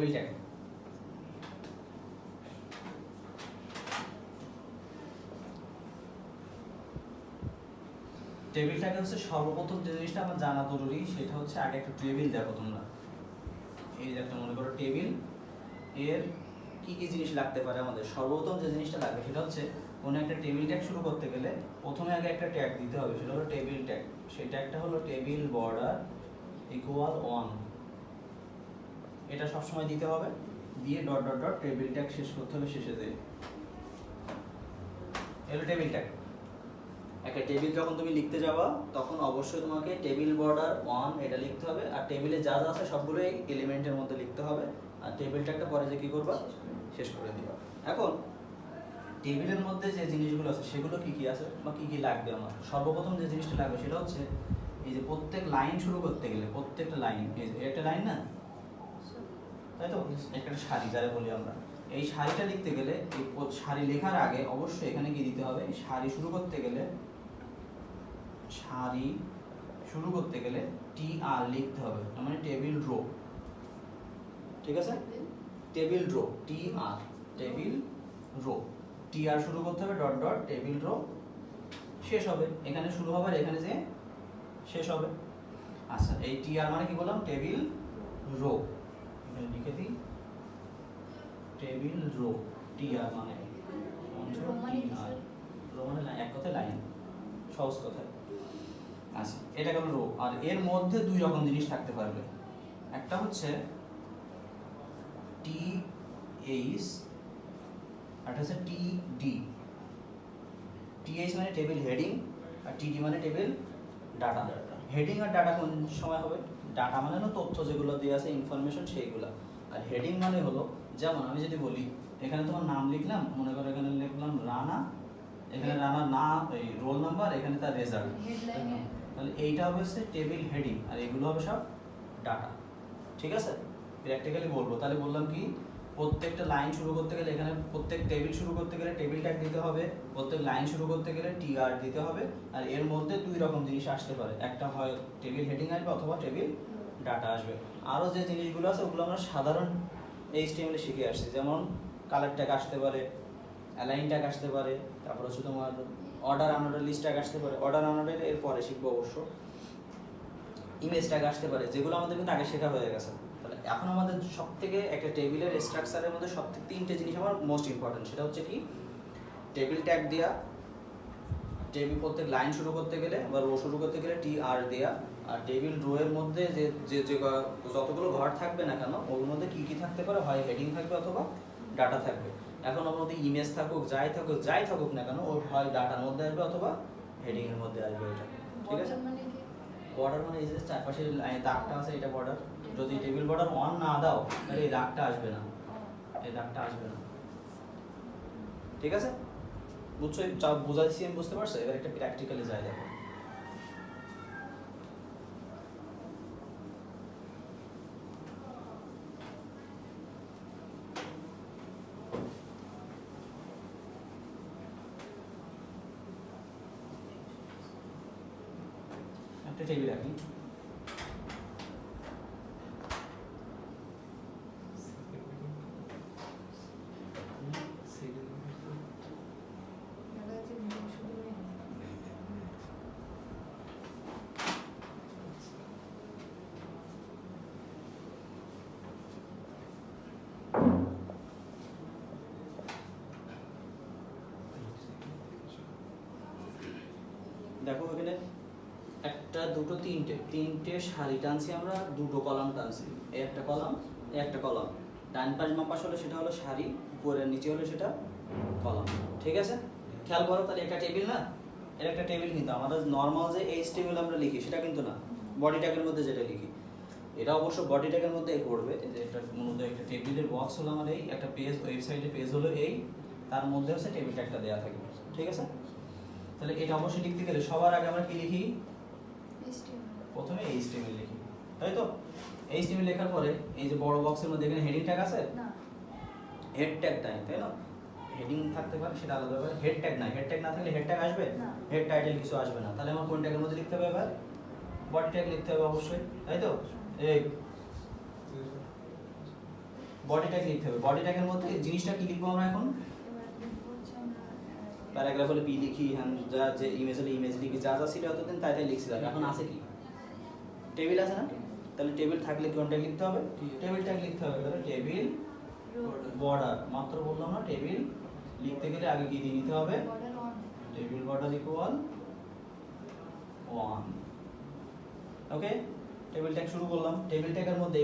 Table tag table tag হচ্ছে সর্বপ্রথম যে জিনিসটা আমার জানা জরুরি সেটা হচ্ছে আগে একটা টেবিল দেখো তোমরা। এই যে একটা মনে করো টেবিল, এর কি কি জিনিস লাগতে পারে আমাদের। সর্বপ্রথম যে জিনিসটা লাগবে সেটা হচ্ছে কোনো একটা টেবিল ট্যাগ শুরু করতে গেলে প্রথমে আগে একটা ট্যাগ দিতে হবে, সেটা হলো টেবিল ট্যাগ। সেই ট্যাগটা হলো টেবিল বর্ডার ইকুয়াল 1, এটা সবসময় দিতে হবে। দিয়ে dot dot dot table tag শেষ করতে হবে শেষে দিয়ে। এলো টেবিল ট্যাগ। একটা টেবিল যখন তুমি লিখতে যাবা তখন অবশ্যই তোমাকে টেবিল বর্ডার 1 এটা লিখতে হবে, আর টেবিলে যা যা আছে সবগুলোই এলিমেন্টের মধ্যে লিখতে হবে। আর টেবিল ট্যাগটা পরে যে কি করবা শেষ করে দিবা। এখন টেবিলের মধ্যে যে জিনিসগুলো আছে সেগুলো কি কি আছে বা কি কি লাগবে আমার। সর্বপ্রথম যে জিনিসটা লাগবে সেটা হচ্ছে এই যে প্রত্যেক লাইন শুরু করতে গেলে প্রত্যেকটা লাইন, এই যে একটা লাইন না, তাই তো, একটা সারি যারা বলি আমরা, এই সারিটা লিখতে গেলে এই সারি লেখার আগে অবশ্যই এখানে কি দিতে হবে, সারি শুরু করতে গেলে টি আর লিখতে হবে, তার মানে টেবিল রো। ঠিক আছে, টেবিল রো, টি আর, টেবিল রো, টি আর শুরু করতে হবে, ডট ডট টেবিল রো শেষ হবে, এখানে শুরু হবে আর এখানে যে শেষ হবে। আচ্ছা, এই টি আর মানে কি বললাম, টেবিল রো, এখানে লিখে দিই টেবিল রো, টি আর মানে রো মানে এক কথায় লাইন, সহজ কথায়। আচ্ছা, এটা গেল রো। আর এর মধ্যে দুই রকম জিনিস থাকতে পারবে, একটা হচ্ছে টি এইচ, আর একটা হচ্ছে টি ডি। টি এইচ মানে টেবিল হেডিং, আর টি ডি মানে টেবিল ডাটা। হেডিং আর ডাটা কোন সময় হবে, ডাটা মানে হলো তথ্য যেগুলো দেওয়া আছে ইনফরমেশন সেইগুলো, আর হেডিং মানে হলো যেমন আমি যদি বলি এখানে তোমার নাম লিখলাম, মনে করো এখানে লিখলাম রানা, এখানে রানার নাম, এই রোল নাম্বার, এখানে তার রেজাল্ট, তাহলে এইটা হবে হচ্ছে টেবিল হেডিং, আর এগুলো হবে সব ডাটা। ঠিক আছে, প্র্যাকটিক্যালি বলবো, তাহলে বললাম কি প্রত্যেকটা লাইন শুরু করতে গেলে এখানে প্রত্যেক টেবিল শুরু করতে গেলে টেবিল ট্যাগ দিতে হবে, প্রত্যেক লাইন শুরু করতে গেলে টি আর দিতে হবে। আর এর মধ্যে দুই রকম জিনিস আসতে পারে, একটা হয় টেবিল হেডিং আসবে অথবা টেবিল ডাটা আসবে। আরও যে জিনিসগুলো আছে ওগুলো আমরা সাধারণ HTML এ শিখে আসছি, যেমন কালার ট্যাগ আসতে পারে, অ্যালাইন ট্যাগ আসতে পারে, তারপর হচ্ছে তোমার অর্ডার আনঅর্ডার লিস্ট ট্যাগ আসতে পারে, অর্ডার আনঅর্ডার এর পরে শিখবো অবশ্য। ইমেজ ট্যাগ আসতে পারে, যেগুলো আমাদের কিন্তু আগে শেখা হয়ে গেছে। তাহলে এখন আমাদের সবথেকে একটা টেবিলের স্ট্রাকচারের মধ্যে সবথেকে তিনটে জিনিস আমার মোস্ট ইম্পর্টেন্ট, সেটা হচ্ছে কি টেবিল ট্যাগ দেওয়া, টেবিল প্রত্যেক লাইন শুরু করতে গেলে বা রো শুরু করতে গেলে টি আর দেওয়া, আর টেবিল রো এর মধ্যে যে যে যতগুলো ঘর থাকবে না কেন ওর মধ্যে কী কী থাকতে পারে, হয় হেডিং থাকবে অথবা ডাটা থাকবে। এখন ওর মধ্যে ইমেজ থাকুক যাই থাকুক না কেন, ওর হয় ডাটার মধ্যে আসবে অথবা হেডিং এর মধ্যে আসবে ওইটা। ঠিক আছে, বর্ডার মানে এই যে চারপাশে দাগটা আছে এটা বর্ডার। যদি টেবিল বর্ডার 1 না দাও তাহলে এই দাগটা আসবে না, এই দাগটা আসবে না। ঠিক আছে, বুঝছো, যা বুঝাইছি আমি বুঝতে পারছো। এবার একটা প্র্যাকটিক্যালি যায় দেখো। একটা টেবিল রাখি, দেখো এখানে একটা দুটো তিনটে সারি টানছি আমরা, দুটো কলাম টানছি, এই একটা কলাম এই একটা কলাম, ডান পাশ বাম পাশ হলে সেটা হলো সারি, উপরের নিচে হলে সেটা কলাম। ঠিক আছে, খেয়াল করো, তাহলে একটা টেবিল না, এর একটা টেবিল, কিন্তু আমাদের নর্মাল যে HTML আমরা লিখি সেটা কিন্তু না, বডি ট্যাগের মধ্যে যেটা লিখি এটা অবশ্য বডি ট্যাগের মধ্যে পড়বে। যে এটা মূলত একটা টেবিলের বক্স হলো আমার, এই একটা পেজ, ওয়েবসাইটের পেজ হলো এই, তার মধ্যে হচ্ছে টেবিল ট্যাগটা দেওয়া থাকবে। ঠিক আছে, তাহলে এটা অবশ্যই লিখতে গেলে সবার আগে আমরা কি লিখি, প্রথমে HTML লিখি, তাই তো। HTML লেখার পরে এই যে বড় বক্সের মধ্যে এখানে হেডিং ট্যাগ আছে না, হেড ট্যাগ নাই, তাই না, হেডিং থাকতে পারে সেটা আলাদা ব্যাপার, হেড ট্যাগ নাই, হেড ট্যাগ না থাকলে হেড ট্যাগ আসবে না, হেড টাইটেল কিছু আসবে না। তাহলে আমার কোন ট্যাগের মধ্যে লিখতে হবে, এবার বডি ট্যাগ লিখতে হবে অবশ্যই, তাই তো। এই বডি ট্যাগ লিখতে হবে। বডি ট্যাগের মধ্যে জিনিসটা কি লিখবো আমরা এখন? প্যারাগ্রাফ হলে পি লিখি, হ্যাঁ যা যে ইমেজ হলে ইমেজ লিখি, যা যা ছিল এতদিন তাই তাই লিখছিলাম। এখন আছে কি? টেবিল আছে না? তাহলে টেবিল থাকলে কোন ট্যাগ লিখতে হবে? টেবিল ট্যাগ লিখতে হবে। তাহলে টেবিল বর্ডার, মাত্র বললাম না টেবিল লিখতে গেলে আগে কি দিয়ে নিতে হবে? Table border equal 1। ওকে, টেবিল ট্যাগ শুরু করলাম। টেবিল ট্যাগের মধ্যে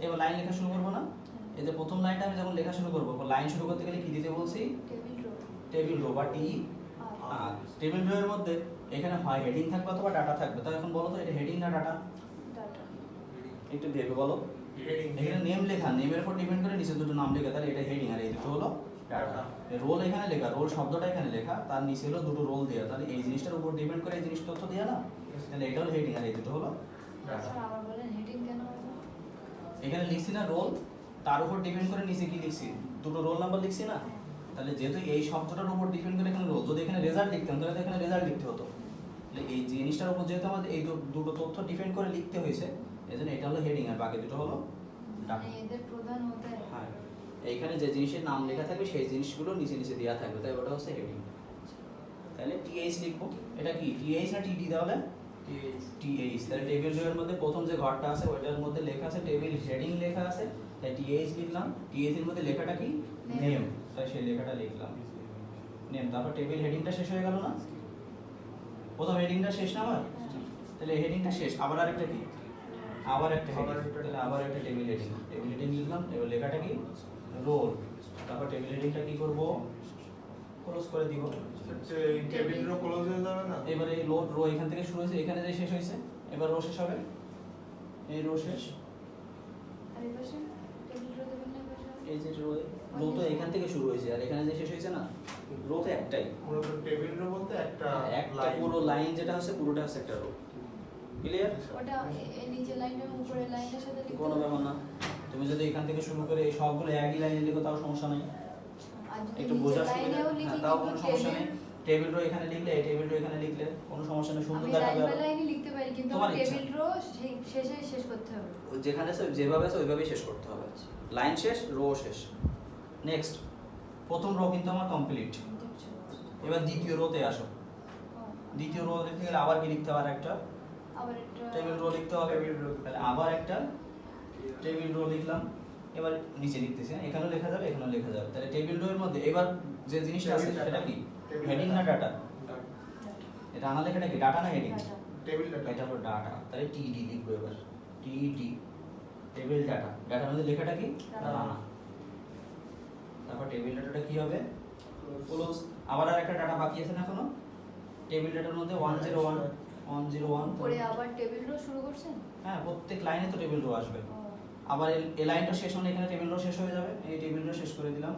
এবার লাইন লেখা শুরু করব না? এই যে প্রথম লাইনটা আমি যখন লেখা শুরু করব, লাইন শুরু করতে গেলে কি দিতে বলছি? টেবিল রো বা টি আর। টেবিল রো এর মধ্যে এখানে হয় হেডিং থাকবে অথবা ডাটা থাকবে। তাহলে এখন বলো তো এটা হেডিং না ডাটা? একটু ভেবে বলো। এখানে নেম লেখা, নেমের উপর ডিপেন্ড করে নিচে দুটো নাম লেখা, তাহলে এটা হেডিং আর এই দুটো হলো ডাটা। রোল এখানে লেখা, রোল শব্দটা এখানে লেখা, তার নিচে হলো দুটো রোল দেওয়া, তাহলে এই জিনিসটার উপর ডিপেন্ড করে এই জিনিস তথ্য দেয়া না, তাহলে এটা হলো হেডিং আর এই দুটো হলো ডাটা। আবার বলেন হেডিং কেন হবে? এখানে লিখছি না রোল, তার উপর ডিপেন্ড করে নিচে কি লিখছি? দুটো রোল নাম্বার লিখছি না, তাহলে যেহেতু এই শব্দটার উপর ডিপেন্ড করে এখানে রোল, যদি এখানে রেজাল্ট লিখতাম তাহলে এখানে রেজাল্ট লিখতে হতো। তাহলে এই জিনিসটার উপর যেহেতু আমাদের এই দুটো তথ্য ডিপেন্ড করে লিখতে হয়েছে, এজন্য এটা হলো হেডিং আর বাকি দুটো হলো ডাটা। এদের প্রধান হতে হ্যাঁ, এইখানে যে জিনিসের নাম লেখা থাকবে সেই জিনিসগুলো নিচে নিচে দেওয়া থাকবে, তাই ওটা হচ্ছে হেডিং। তাহলে টিএইচ লিখবো। এটা কি টিএইচ না টিডি? তাহলে টিএইচ। তাহলে টেবিল রো এর মধ্যে প্রথম যে ঘরটা আছে ওইটার মধ্যে লেখা আছে টেবিল হেডিং লেখা আছে, তাই টিএইচ লিখলাম। টিএইচ এর মধ্যে লেখাটা কি? নেম, তাই সেই লেখাটা লিখলাম নেম। তারপর টেবিল হেডিংটা শেষ হয়ে গেল না? প্রথম হেডিংটা শেষ না আমার? তাহলে হেডিংটা শেষ, আবার আরেকটা কি? আবার একটা হেডিং, তাহলে আবার একটা টেবিল হেডিং। টেবিল হেডিং লিখলাম, এবার লেখাটা কি? রোল। তারপর টেবিল হেডিংটা কি করব? ক্লোজ করে দিব। টেবিল রো ক্লোজ হয়ে যাবে না? এবারে এই লোড রো এখান থেকে শুরু হয়েছে, এখানে যে শেষ হয়েছে, এবার রো শেষ হবে, এই রো শেষ। আর এই পাশে টেবিল রো দেবেন না? এই যে রো তো এখান থেকে শুরু হয়েছে আর এখানে যে শেষ হয়েছে না, রো তো একটাই। মূলত টেবিল রো বলতে একটা পুরো লাইন যেটা হচ্ছে পুরোটা হচ্ছে একটা রো। ক্লিয়ার? ওটা এই নিচের লাইনটা এবং উপরের লাইনটার সাথে লিখতে কোনো ব্যাপার না, তুমি যদি এখান থেকে শুরু করে এই সবগুলো একই লাইনে লিখো তাও সমস্যা নাই, আর যদি একটু নিচের বোঝার সুবিধা, লাইনেও লিখি তাও কিন্তু কোনো সমস্যা নেই। টেবিল রো এখানে লিখলে এই টেবিল রো এখানে লিখলে কোনো সমস্যা নেই, সুন্দর আমি দেখাবে। লাইন বাই লাইনই লিখতে পারি, কিন্তু তোমার আমার ইচ্ছা। টেবিল রো শেষে শেষ করতে হবে। যেখানে আছে যেভাবে আছে ওইভাবেই শেষ করতে হবে, লাইন শেষ রো শেষ। নেক্সট, প্রথম রো কিন্তু আমার কমপ্লিট। এবার দ্বিতীয় রোতে আসো। দ্বিতীয় রো লিখতে গেলে আবার কি লিখতে হবে? একটা আবার একটা টেবিল রো লিখতে হবে। তাহলে আবার একটা টেবিল রো লিখলাম। এবার নিচে লিখতেছি, এখানেও লেখা যাবে এখানেও লেখা যাবে। তাহলে টেবিল রো এর মধ্যে এবার যে জিনিসটা আছে সেটা কি? হেডিং না ডাটা? এটা আনা লেখাটা কি ডাটা না হেডিং? Table data. এটা হলো ডাটা, তাহলে টিডি লিখবো এবার। টিডি টেবিল ডাটা। ডাটার মধ্যে লেখাটা কি? রানা। তারপর টেবিল ডাটাটা কি হবে? ক্লোজ। আবার আরেকটা ডাটা বাকি আছে না এখনো? টেবিল ডাটার মধ্যে 101 পরে আবার টেবিল রো শুরু করছেন? হ্যাঁ, প্রত্যেক লাইনে তো টেবিল রো আসবে। ও, আবার এই লাইনটা শেষ হলে এখানে টেবিল রো শেষ হয়ে যাবে। এই টেবিল রো শেষ করে দিলাম,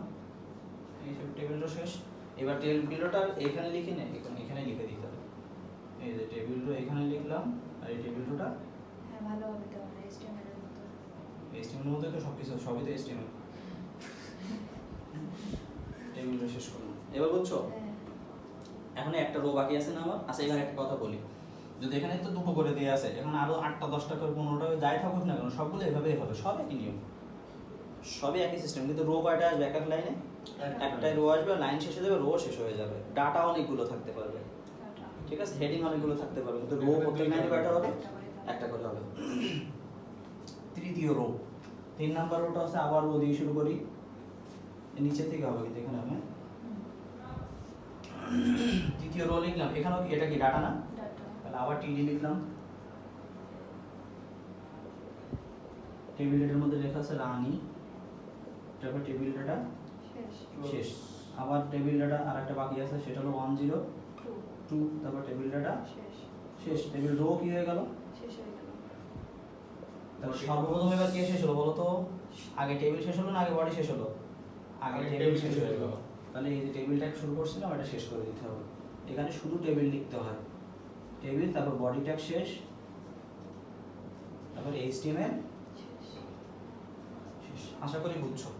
এই টেবিল রো শেষ। এবার টেবিল রোটা এখানে লিখি না, এখানে লিখে দিতে হবে। এই যে টেবিল রো এখানে লিখলাম আর এই টেবিল রোটা হ্যাঁ ভালো হবে তাহলে HTML এর মতো। HTML এর মধ্যে তো সবকিছু, সবই তো HTML। টেবিল রো শেষ করলাম। এবার বুঝছো? হ্যাঁ। এখন একটা রো বাকি আছে না আমার? আচ্ছা, এবার একটা কথা বলি, যদি এখানে তো দুটো করে দিয়ে আছে, এখন আরো 8টা 10টা করে 15টা যাই থাকুক না কেন সবগুলো এভাবেই হবে, সব একই নিয়ম, সবই একই সিস্টেম। কিন্তু রো কয়টা আসবে এক এক লাইনে? একটাই রো আসবে, লাইন শেষ হয়ে যাবে, রো শেষ হয়ে যাবে। ডাটা অনেকগুলো থাকতে পারবে, টাটা। ঠিক আছে, হেডিং অনেকগুলো থাকতে পারবে, কিন্তু রো প্রত্যেক লাইনে কয়টা হবে? একটা করে থাকবে। একটা করে হবে। তৃতীয় রো, 3 নাম্বার রোটা আছে, আবার রো দিয়ে শুরু করি, নিচে থেকে হবে কিন্তু এখানে আমি তৃতীয় রো লিখলাম। এখানেও কি এটা কি ডাটা না? টাটা। তাহলে আবার টিডি লিখলাম। টেবিল ডাটার মধ্যে লেখা আছে রানী, তারপর টেবিল ডাটা শেষ। শেষ। আবার টেবিল ডাটা আরেকটা বাকি আছে, সেটা হলো 102, 2 তারপর টেবিল ডাটা শেষ। শেষ। টেবিল রো কি হয়ে গেল? শেষ হয়ে গেল। তাহলে সর্বপ্রথম এবার কে শেষ হলো বলো তো? আগে টেবিল শেষ হলো না আগে বডি শেষ হলো? আগে টেবিল শেষ হয়ে গেল। তাহলে এই যে টেবিলটা শুরু করছিলাম এটা শেষ করে দিতে হবে। এখানে শুধু টেবিল লিখতে হয়, টেবিল, তারপর বডি ট্যাগ শেষ, তারপর HTML শেষ। শেষ। আশা করি বুঝছো।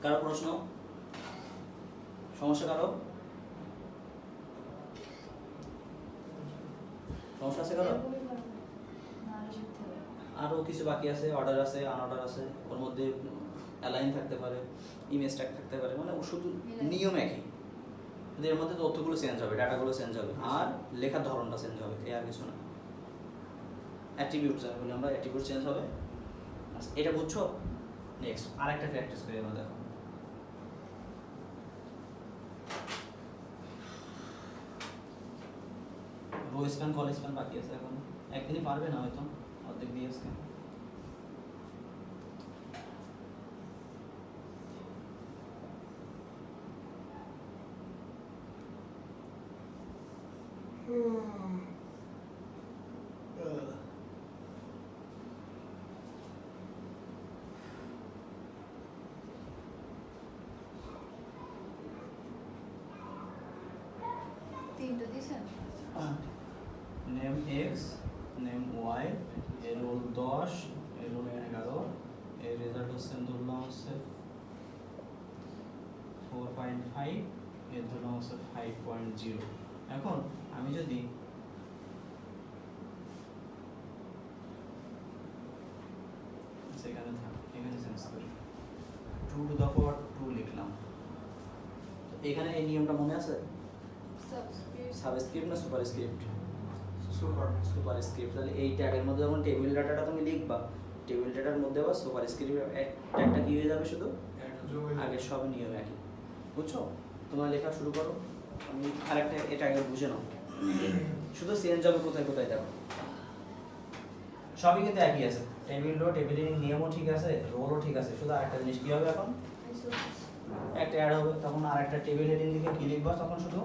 কারো প্রশ্ন, সমস্যা? কারো সমস্যা আছে? কারো এরকমই পারবে। না, আরো শিখতে হবে। আরও কিছু বাকি আছে, অর্ডার আছে, আনঅর্ডার আছে, ওর মধ্যে অ্যালাইন থাকতে পারে, ইমেজ ট্যাগ থাকতে পারে, মানে ও শুধু নিয়ম একই, কিন্তু এর মধ্যে তথ্যগুলো চেঞ্জ হবে, ডাটাগুলো চেঞ্জ হবে, আর লেখার ধরনটা চেঞ্জ হবে, এই আর কিছু না। অ্যাট্রিবিউট যাবে বলে আমরা, অ্যাট্রিবিউট চেঞ্জ হবে। আচ্ছা, এটা বুঝছো? নেক্সট আরেকটা প্র্যাকটিস করি আমরা, দেখো। রো স্প্যান, কল স্প্যান বাকি আছে এখন, একদিনই পারবে না হয়তো, অর্ধেক দিয়ে আজকে। তিনটা দিয়েছেন? নেম এক্স, নেম ওয়াই, এর রোল 10, এর রোল 11, এর রেজাল্ট হচ্ছে ধরলাম হচ্ছে 4.5, এর ধরলাম হচ্ছে 5.0। এখন আমি যদি সেখানে থাক, এখানে চেঞ্জ করি, 2 টু দ্য পাওয়ার 2 লিখলাম। তো এখানে এই নিয়মটা মনে আছে? সাবস্ক্রিপ্ট। সাবস্ক্রিপ্ট না সুপারস্ক্রিপ্ট? Super superscript. তাহলে এই ট্যাগের মধ্যে যখন টেবিল ডাটাটা তুমি লিখবা, টেবিল ডাটার মধ্যে আবার সুপারস্ক্রিপ্ট ট্যাগটা কি হয়ে যাবে, শুধু আগে সব নিয়ম একই। বুঝছো? তোমরা লেখা শুরু করো, আমি আরেকটা এটা আগে বুঝে নাও, শুধু চেঞ্জ হবে কোথায় কোথায় দেখো, সবই কিন্তু একই আছে, টেবিল রো, টেবিলের নিয়মও ঠিক আছে, রোলও ঠিক আছে, শুধু আরেকটা জিনিস কি হবে এখন, একটা অ্যাড হবে, তখন আরেকটা টেবিল হেডিং লিখে কি লিখবা, তখন শুধু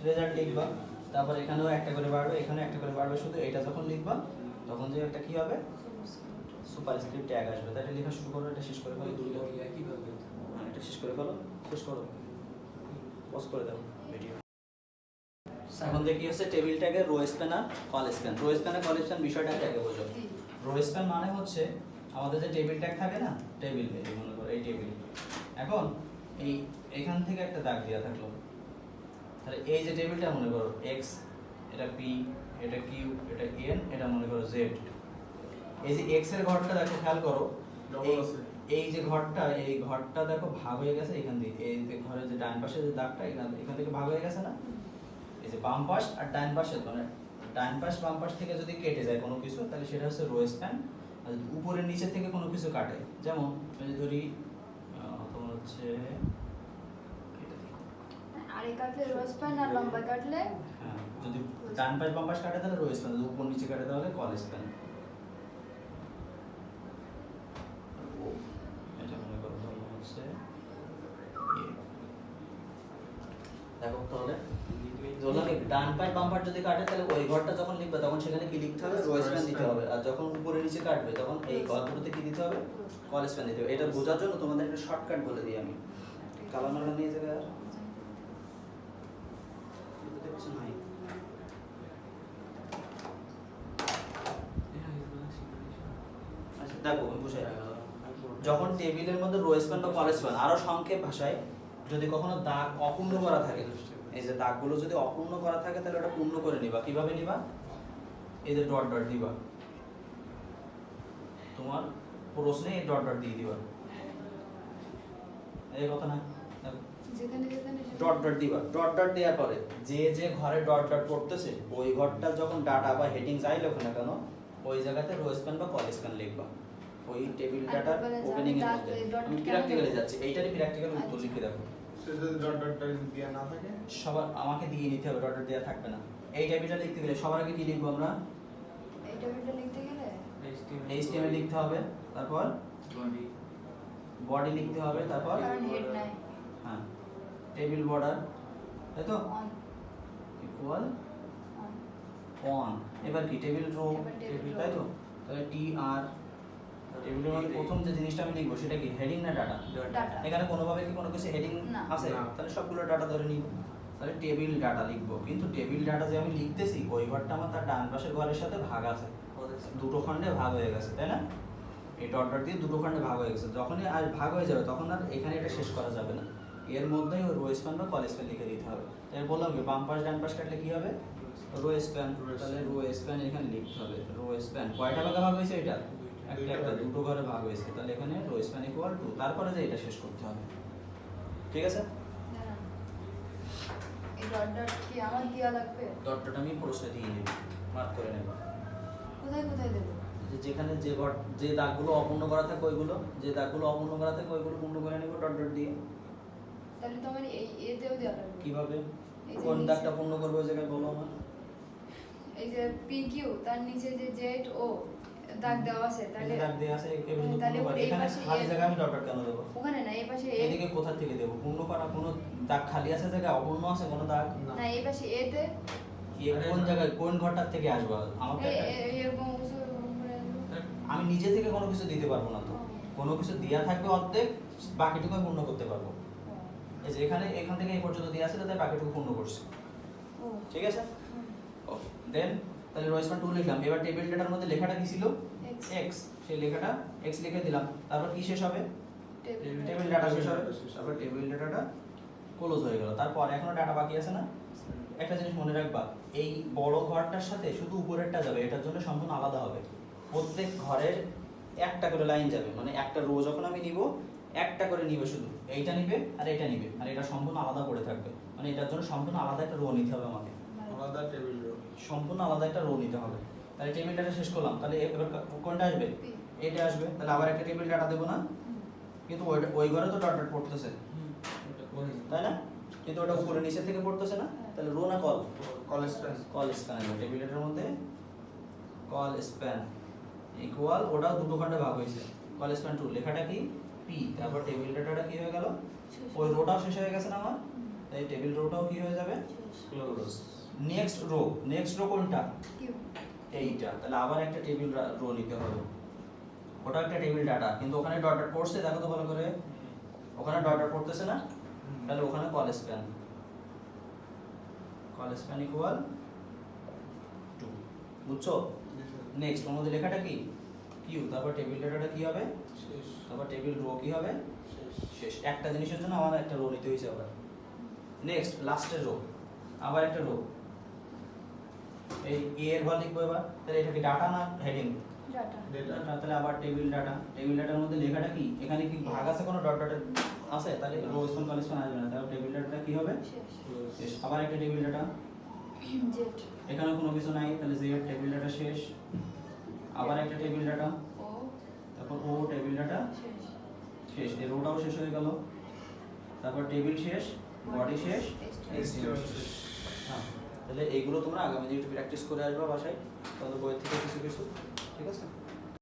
রেজাল্ট লিখবা, তারপর এখানেও একটা করে বাড়বে, এখানে একটা করে বাড়বে, শুধু এটা যখন লিখবা তখন যে একটা কি হবে, সুপারস্ক্রিপ্ট ট্যাগ আসবে। তাহলে লেখা শুরু করো, এটা শেষ করে ফেলো দ্রুত, এটা শেষ করে ফেলো, শেষ করো, পজ করে দাও ভিডিও। এখন দেখি হচ্ছে টেবিল ট্যাগের রো স্প্যান আর কল স্প্যান। রো স্প্যান আর কল স্প্যান বিষয়টা আগে বোঝো। রো স্প্যান মানে হচ্ছে আমাদের যে টেবিল ট্যাগ থাকে না, টেবিল, এই মনে করো এই টেবিল, এখন এই এখান থেকে একটা দাগ দেওয়া থাকলো, তাহলে এই যে টেবিলটা মনে করো এক্স, এটা পি, এটা কিউ, এটা এন, এটা মনে করো জেড। এই যে এক্স এর ঘরটা দেখো, খেয়াল করো, এই যে ঘরটা, এই ঘরটা দেখো ভাগ হয়ে গেছে এখান দিয়ে, এই যে ঘরের যে ডান পাশে যে দাগটা, এখান থেকে ভাগ হয়ে গেছে না, এই যে বাম পাশ আর ডান পাশে, মানে ডান পাশ বাম পাশ থেকে যদি কেটে যায় কোনো কিছু, তাহলে সেটা হচ্ছে রো স্প্যান। আর যদি উপরের নিচে থেকে কোনো কিছু কাটে, যেমন আমি ধরি তোমার হচ্ছে আরে কাটলে রো স্প্যান, আর লম্বা কাটলে, হ্যাঁ, যদি ডান পাশ বাম পাশ কাটে তাহলে রো স্প্যান, যদি উপর নিচে কাটে তাহলে কল স্প্যান। এটা মনে করো হচ্ছে দেখো, তাহলে ধরলাম ডান পাশ বাম পাশ যদি কাটে, তাহলে ওই ঘরটা যখন লিখবে তখন সেখানে কি লিখতে হবে, রো স্প্যান দিতে হবে, আর যখন উপরে নিচে কাটবে তখন এই ঘরগুলোতে কি দিতে হবে, কল স্প্যান দিতে হবে। এটা বোঝার জন্য তোমাদের একটা শর্টকাট বলে দিই আমি, কালার মালা নিয়ে যাবে, আর এটাতে কিছু নাই। আচ্ছা দেখো, আমি বুঝাই, যখন টেবিলের মধ্যে রো স্প্যান বা কল স্প্যান, আরো সংক্ষেপ ভাষায়, যদি কখনো দাগ অপূর্ণ করা থাকে, এই যে দাগগুলো যদি অপূর্ণ করা থাকে, তাহলে ওটা পূর্ণ করে নিবা। কিভাবে নিবা, এই যে ডট ডট দিবা, তোমার প্রশ্নে এই ডট ডট দিয়ে দিবা, এই কথা না, যেখানে যেখানে ডট ডট দিবা। ডট ডট দেওয়ার পরে যে যে ঘরে ডট ডট পড়তেছে, ওই ঘরটা যখন ডাটা বা হেডিং যাই লেখো না কেন, ওই জায়গাতে রো স্প্যান বা কল স্প্যান লিখবা, ওই টেবিল ডাটার ওপেনিং এর মধ্যে। আমি প্র্যাকটিক্যালি যাচ্ছি, এইটারই প্র্যাকটিক্যাল উত্তর লিখে দেখো। যদি ডট ডট দেওয়া না থাকে, সবার আমাকে দিয়ে নিতে হবে, ডট ডট দেওয়া থাকবে না। এই টেবিলটা লিখতে গেলে সবার আগে কি লিখবো আমরা, এই টেবিলটা লিখতে গেলে HTML লিখতে হবে, তারপর বডি লিখতে হবে, তারপর কারণ হেড নাই, হ্যাঁ টেবিল বর্ডার, তাই তো, অন ইকুয়াল অন, অন। এবার কি টেবিল রো, এবার table row। তাই তো, তাহলে TR, টেবিলের মধ্যে প্রথম যে জিনিসটা আমি লিখবো সেটা কি, হেডিং না ডাটা? ডাটা। এখানে কোনোভাবে কি কোনো কিছু হেডিং না। আছে? না। তাহলে সবগুলো ডাটা ধরে নিব, তাহলে টেবিল ডাটা লিখবো। কিন্তু টেবিল ডাটা যে আমি লিখতেছি, ওই ঘরটা আমার তার ডান পাশের ঘরের সাথে ভাগ আছে, দুটো খণ্ডে ভাগ হয়ে গেছে, তাই না? এই ডট ডট দিয়ে দুটো খণ্ডে ভাগ হয়ে গেছে, যখনই আর ভাগ হয়ে যাবে তখন আর এখানে এটা শেষ করা যাবে না, এর মধ্যেই ওই রো স্প্যান বা কল স্প্যান লিখে দিতে হবে। তাই বললাম কি, বাম পাশ ডান পাশ কাটলে কি হবে, রো স্প্যান, তাহলে রো স্প্যান এখানে লিখতে হবে। রো স্প্যান কয়টা ভাগে ভাগ হয়েছে এটা? একটা দুটো ঘরে ভাগ হয়েছে, তাহলে এখানে রো স্প্যান ইকুয়াল টু, তারপরে যে এটা শেষ করতে হবে। ঠিক আছে? না না, এই ডট ডট কি আমার দেওয়া লাগবে? ডট ডট আমি প্রশ্নে দিয়ে নেব, মার্ক করে নেব। কোথায় কোথায় দেবো? যেখানে যে দাগগুলো অপূর্ণ করা থাকে ওইগুলো, যে দাগগুলো অপূর্ণ করা থাকে ওইগুলো পূর্ণ করে নেব ডট ডট দিয়ে। তাহলে তো আমার এই এতেও দেওয়া লাগবে। কিভাবে? এই যে কোন নিচে- দাগটা পূর্ণ করবো ওই জায়গায় বলো আমার। এই যে পি কিউ তার নিচে যে জেড ও দাগ দেওয়া আছে, তাহলে এই দাগ দেয়া আছে, এই পর্যন্ত তাহলে পূর্ণ করা। এই এখানে পাশে খালি এ- জায়গায় আমি ডট ডট কেন দেবো? ওখানে না, এই পাশে এ, এদিকে কোথা থেকে দেবো? পূর্ণ করা কোনো দাগ খালি আছে জায়গায়, অপূর্ণ আছে কোনো দাগ? না এই পাশে এতে কোন জায়গায় কোন ঘরটার থেকে আসবে আমাকে এরকম কিছু করে দেবো। আমি নিজে থেকে কোনো কিছু দিতে পারবো না তো। কোনো কিছু দেয়া থাকবে অর্ধেক, বাকিটুকু আমি পূর্ণ করতে পারবো। এই যে এখান থেকে এই পর্যন্ত দেয়া ছিল, তাই বাকিটুকু পূর্ণ করছি। ও ঠিক আছে? ওকে, দেন তাহলে রো স্প্যান 2 লিখলাম। এবার টেবিল ডেটার মধ্যে লেখাটা কি ছিল? X। x, সেই লেখাটা x লিখে দিলাম। তারপর কি শেষ হবে? টেবিল টেবিল ডাটা শেষ হবে। তারপর টেবিল ডাটাটা ক্লোজ হয়ে গেল। তারপর এখনো ডাটা বাকি আছে না? একটা জিনিস মনে রাখবা, এই বড় ঘরটার সাথে শুধু উপরেরটা যাবে, এটার জন্য সম্পূর্ণ আলাদা হবে। প্রত্যেক ঘরের একটা করে লাইন যাবে, মানে একটা রো যখন আমি নিব একটা করে নিবে, শুধু এইটা নিবে আর এটা নিবে, আর এটা সম্পূর্ণ আলাদা পড়ে থাকবে। মানে এটার জন্য সম্পূর্ণ আলাদা একটা রো নিতে হবে আমাকে, আলাদা টেবিল রো। সম্পূর্ণ আলাদা একটা রো নিতে হবে। তাহলে টেবিল ডাটা শেষ করলাম, তাহলে এবার কোনটা আসবে? এটা আসবে। তাহলে আবার একটা টেবিল ডাটা দেবো না? কিন্তু ওই ঘরে তো ডট ডট পড়তেছে, তাই না? কিন্তু ওটা উপরে নিচে থেকে পড়তেছে না, তাহলে রো না call? Call span. Call span table ডাটার মধ্যে কল স্প্যান ইকুয়াল, ওটাও দুটো খণ্ডে ভাগ হয়েছে। কল স্প্যান 2 লেখাটা কি? পি, তারপর টেবিল ডাটাটা কি হয়ে গেল? ওই রোটাও শেষ হয়ে গেছে না আমার, তাই টেবিল রোটাও কি হয়ে যাবে? ক্লোজ। নেক্সট রো কোনটা? কিউ এইটা। তাহলে আবার একটা টেবিল রো নিতে হবে, ওটা একটা টেবিল ডাটা, কিন্তু ওখানে ডট ডট পড়ছে, দেখো তো ভালো করে। ওখানে ডট ডট পড়তেছে না, তাহলে ওখানে কল স্প্যান ইকুয়াল 2। বুঝছো? নেক্সট ওর মধ্যে লেখাটা কি? কিউ, তারপর টেবিল ডাটাটা কি হবে? শেষ। তারপর টেবিল রো কি হবে? শেষ। শেষ। একটা জিনিসের জন্য আমার একটা রো নিতে হয়েছে আবার। নেক্সট লাস্টের রো, আবার একটা রো। এই এ এর ঘর লিখবো এবার। তাহলে এটা কি ডাটা না হেডিং? Data data. তাহলে আবার টেবিল ডাটার মধ্যে লেখাটা কি? এখানে কি ভাগ আছে কোনো ডট ডটের আছে? তাহলে রো স্প্যান কল স্প্যান আসবে না, তাহলে টেবিল ডাটাটা কি হবে? শেষ শেষ। আবার একটা টেবিল ডাটা, জেড এখানে কোনো কিছু নাই, তাহলে জেড টেবিল ডাটা শেষ। আবার একটা টেবিল ডাটা, ও তারপর ও টেবিল ডাটা শেষ শেষ। এই রোটাও শেষ হয়ে গেল। তারপর টেবিল শেষ, বডি শেষ, HTML শেষ। হ্যাঁ। তাহলে এইগুলো তোমরা আগামী দিনে একটু প্র্যাকটিস করে আসবে বাসায়, তোমাদের বই থেকে কিছু কিছু। ঠিক আছে?